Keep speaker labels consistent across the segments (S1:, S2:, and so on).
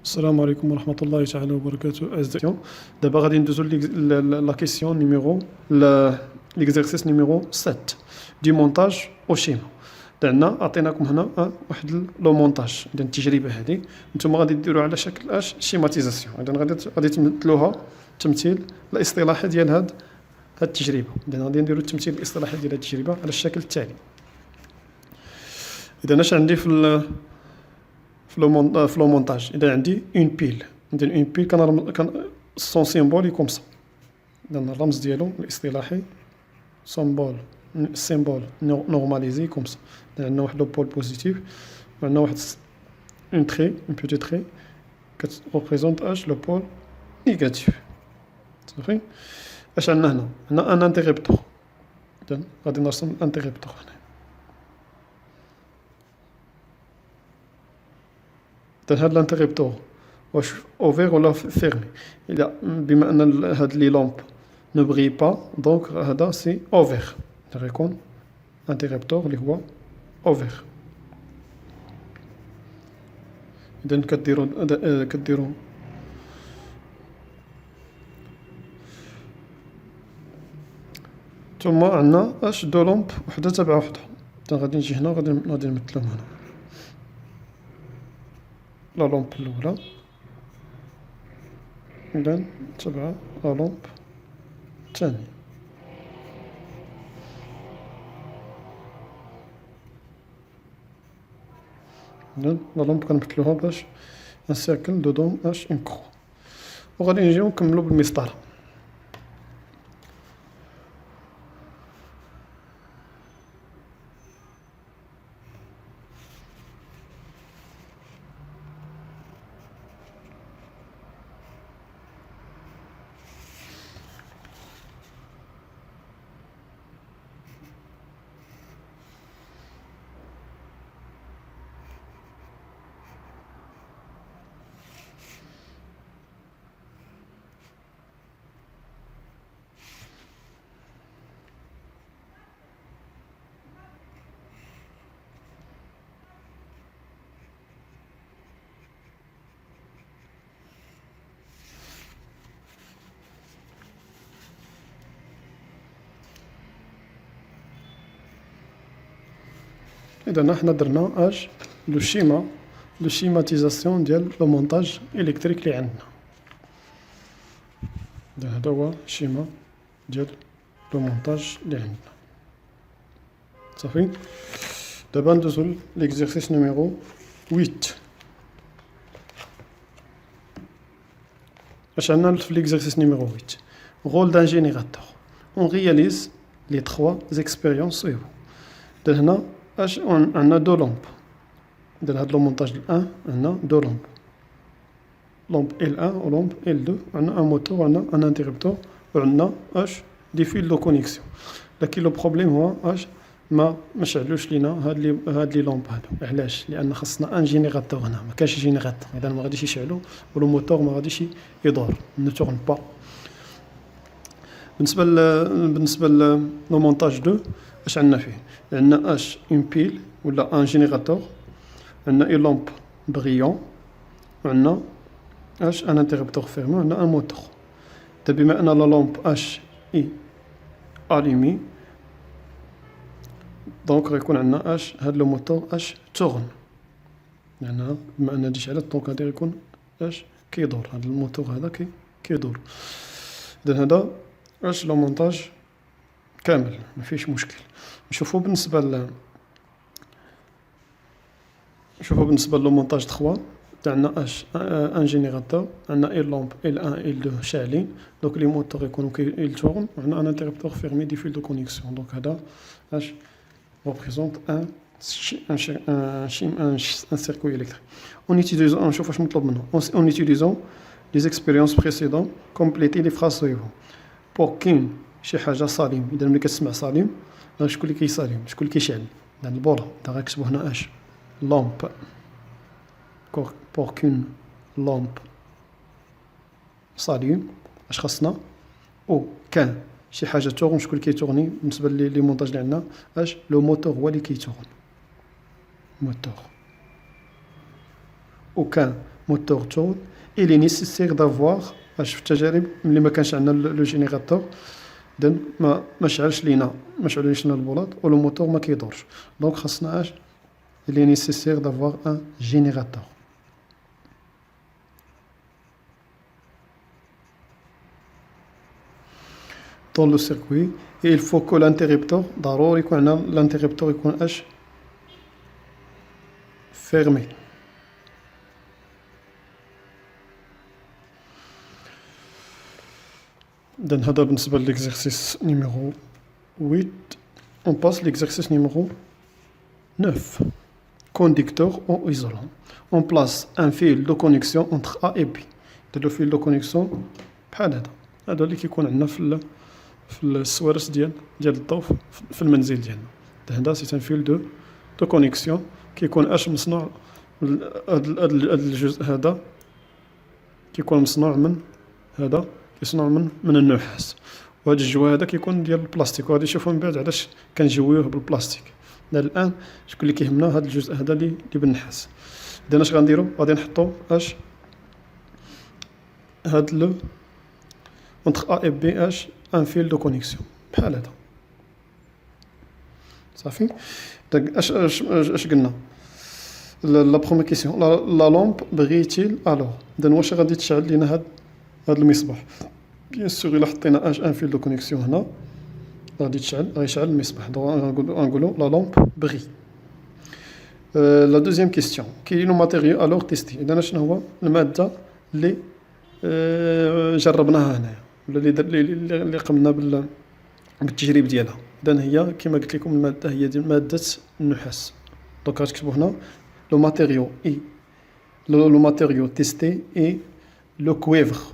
S1: السلام عليكم ورحمة الله تعالى وبركاته أعزائي. دابا غادي ندوزو لا كيسيون نيميرو ليكزارسيس نيميرو 7 دي مونتاج او شيما. عندنا عطيناكم هنا واحد لو مونتاج، اذا التجربة هذه نتوما غادي ديروا على شكل شيماتيزاسيون، اذا غادي تمثلوها تمثيل الاصطلاحي ديال هاد التجربة. اذا غادي نديروا التمثيل الاصطلاحي ديال هاد التجربة على الشكل التالي. اذا اش عندي في لو مونتاج، اذا عندي اون بيل، ندير اون بيل كان سون سيمبول كوم سا. اذا الرمز ديالو الاصطلاحي سيمبول نورماليزي كوم سا. عندنا واحد لو بول بوزيتيف وعندنا واحد اون تري، اون بوتي تري كتريبريزونت لو بول نيجاتيف. صافي. اش عندنا هنا؟ عندنا ان انتريبتور. اذا غادي نرسم الانتريبتور هنا. هاد الانتريبتور واش اوفير ولا فيرمي؟ الا بما ان هاد لي لامب نو بري با، دونك هذا سي اوفير، غيكون انتريبتور اللي هو اوفير. اذا كديروا ثم عندنا دو لامب وحده تبع وحده. اذا غادي نجي هنا غادي نمثلهم هنا. لا لامب الاولى اذا تبع لا لامب الثانيه. اذا لا لامب كنمثلوها باش ان سيركل دودون اون كرو، وغادي نجيو نكملو بالمسطره. اذا حنا درنا لو شيماتيزاسيون ديال لو مونتاج الكتريك اللي عندنا. هذا هو الشيما ديال لو مونتاج اللي عندنا. صافي. دابا ندوزو ليكزارسيس نيميرو 8. اش عندنا في ليكزارسيس نيميرو 8؟ رول دان جينيراتور. اون رياليز لي 3 زيكسبيريونس سويفون. هنا اش عندنا دو لامب. ديال هاد لو مونتاج ال1 عندنا دو لامب L1 و لامب L2. عندنا ان موتور وعندنا ان انتريبتور وعندنا دي فيل دو كونيكسيون. لكن لو بروبليم هو ما شعلوش لينا هاد لي لامب هادو. علاش؟ لان خاصنا ان جينيراتور هنا، ما كانش جينيراتور، اذا ما غاديش يشعلو ولو موتور ما غاديش يدور، ne tourne pas. بالنسبه لو مونتاج 2 اش عندنا فيه؟ عندنا اون بيل ولا ان جينيراتور، عندنا اون لامب بريون، وعندنا ان انتريبتور فيرمي، وعندنا ان موتور. بما ان لا لامب اي الومي، دونك غيكون عندنا هاد لو موتور تورن. يعني بما ان هادي شعلات دونك غادي يكون كيدور، هاد الموتور هذا كيدور. اذا هذا لو مونتاج كامل ما فيش مشكل. نشوفوا بالنسبه لو مونتاج 3 عندنا ان جينيراتور، عندنا اي لامب L1 L2 شاعلين، دونك لي موتور يكونوا كيتورن، وعندنا ان انتريبتور فيرمي دي فيل دو كونيكسيون. دونك هذا représente un circuit électrique. En utilisant les expériences précédentes, compléter les phrases suivantes. Pour qu'une شي حاجة صالم، إذا ملي كتسمع صالم شكون اللي كيصالم، شكون اللي كيشعل؟ عند البورة. غنكتبو هنا لامب. pour qu'une lampe s'allume خاصنا؟ او كان شي حاجه تورن، شكون اللي كيتورني؟ بالنسبه لي مونتاج اللي عندنا لو موتور هو اللي كيتورن، موتور. او كان موتور تون إلي نيسيسير دافواغ. في التجارب ملي ما كانش عندنا لو جينيراتور إذن ما شعلش لينا البولات و لو موتور ما كيدورش. دونك خاصنا إلي نيسيسير دافواغ ان جينيراتور. dans le circuit et il faut que l'interrupteur ضروري يكون عندنا l'interrupteur يكون fermé. إذن هذا بالنسبة للإكزرسيس نيميرو 8. on passe l'exercice numéro 9. Conducteur ou isolant. On place un fil de connexion entre A et B. le fil de connexion بحال هذا اللي كيكون عندنا في السوارس ديال الضوء في المنزل ديالنا. هذا سي ان فيل دو كونيكسيون كيكون مصنوع. هذا الجزء هذا كيكون مصنوع من من النحاس، وهذا الجوا هذا كيكون ديال البلاستيك، وغادي نشوفوا من بعد علاش كنجويوه بالبلاستيك. الان شكون اللي كيهمنا هذا الجزء هذا اللي بالنحاس. اذا اش غنديروا؟ غادي نحطوا هاد لو entre A et B un fil de connexion بحال هذا صافي. دونك اش قلنا؟ لا بروميير كيسيون لا لامب بغيتيل الوغ. اذا واش غادي تشعل لينا هاد المصباح؟ بيان سور الا حطينا ان فيل دو كونيكسيون هنا غادي يشعل المصباح. دونك غنقولوا لا لامب بغي. لا دوزيام كيسيون كاين لو ماتيريو الوغ تيستي. اذا شنو هو الماده اللي جربناها هنايا ولا اللي قمنا بالتجريب ديالها؟ اذا هي كما قلت لكم الماده هي ديال ماده النحاس. دونك غتكتبوا هنا لو ماتيريو تيستي اي لو كويفر.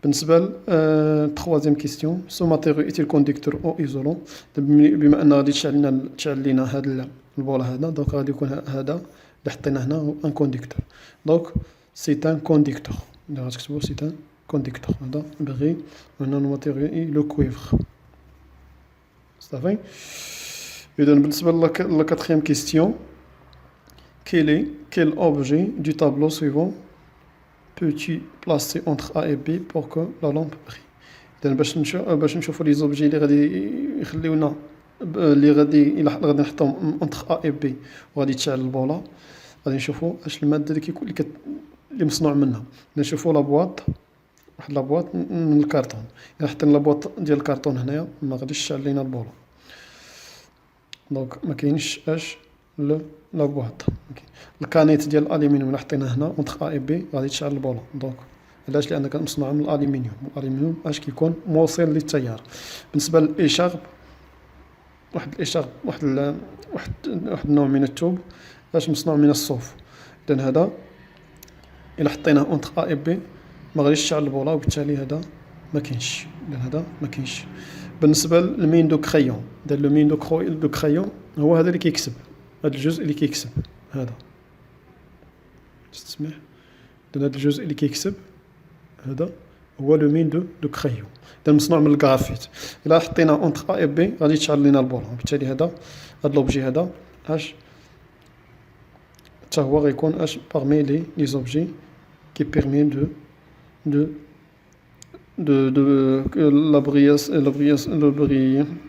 S1: بالنسبه للتروازيام كيسيون سو ماتيريو ايتيل كونديكتور او ايزولون. بما ان غادي تشعل لينا هذا البوله هذا، دونك غادي يكون هذا اللي حطينا هنا ان كونديكتور. دونك سي ان كونديكتور. إذا غتكتبوا سي ان كونديكتور. هذا بغي هنا الماتيريو اي لو كويفر صافي. إذا بالنسبة لا كاتريام كيستيون quel objet du tableau suivant peux-tu placer entre A et B pour que la lampe brille. إذا باش نشوفوا لي زوبجي اللي غادي يخليونا اللي غادي نحطوهم entre A et B وغادي تشعل البوله، غادي نشوفوا اش الماده اللي مصنوع منها. نشوفوا لابواط، واحد لابواط من الكرتون. الا حطينا لابواط ديال الكرتون هنايا ما غاديش تشعل لينا البوله. دونك ما كاينش لابواط. الكانيت ديال الالومنيوم اللي حطيناه هنا اونتر ا اي بي غادي تشعل البوله. دونك علاش؟ لان كان مصنوع من الالومنيوم. الالومنيوم كيكون موصل للتيار. بالنسبه للاشارب، واحد النوع من الثوب مصنوع من الصوف. اذا هذا الا حطيناه اونتر ا اي بي ما غاديش تشعل البوله، وبالتالي هذا ما كاينش. هذا ما كاينش. بالنسبه للمين دو كريون، لو مين دو كريون هو هذا اللي كيكسب، هذا الجزء اللي كيكسب هذا تسمح. هذا الجزء اللي كيكسب هذا هو لو مين دو كريون. اذا مصنوع من الكرافيت. الا حطينا اونتر ا اي بي غادي تشعل لينا البوله، وبالتالي هذا لوبجي هذا حتى هو غيكون parmi les objets qui permet de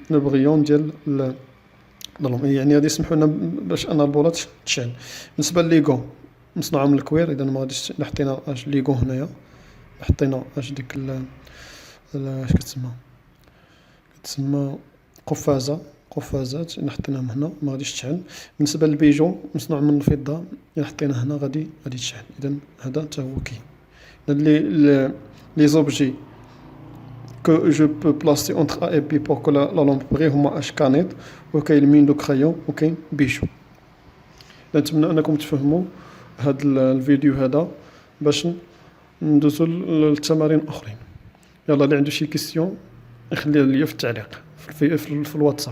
S1: le brillant ديال الظلام. يعني غادي يسمحوا لنا باش ان البولات تشعل. بالنسبه لليغو مصنوعه من الكوير. اذا ما غاديش حطينا ليغو هنايا، حطينا ديك اش كتسمى قفازات اللي حطيناهم هنا ما غاديش تشعل. بالنسبه للبيجو مصنوع من الفضه، الا حطينا هنا غادي تشعل. اذا هذا حتى هو كاين. les objets que je peux placer entre A et B pour que la lampe brille هما كانيت وكاين مين دو كرايون وكاين بيجو. نتمنى انكم تفهموا هذا الفيديو هذا باش ندوزو للتمارين الاخرين. يلا اللي عنده شي كيسيون يخليها ليا في التعليق في الواتساب.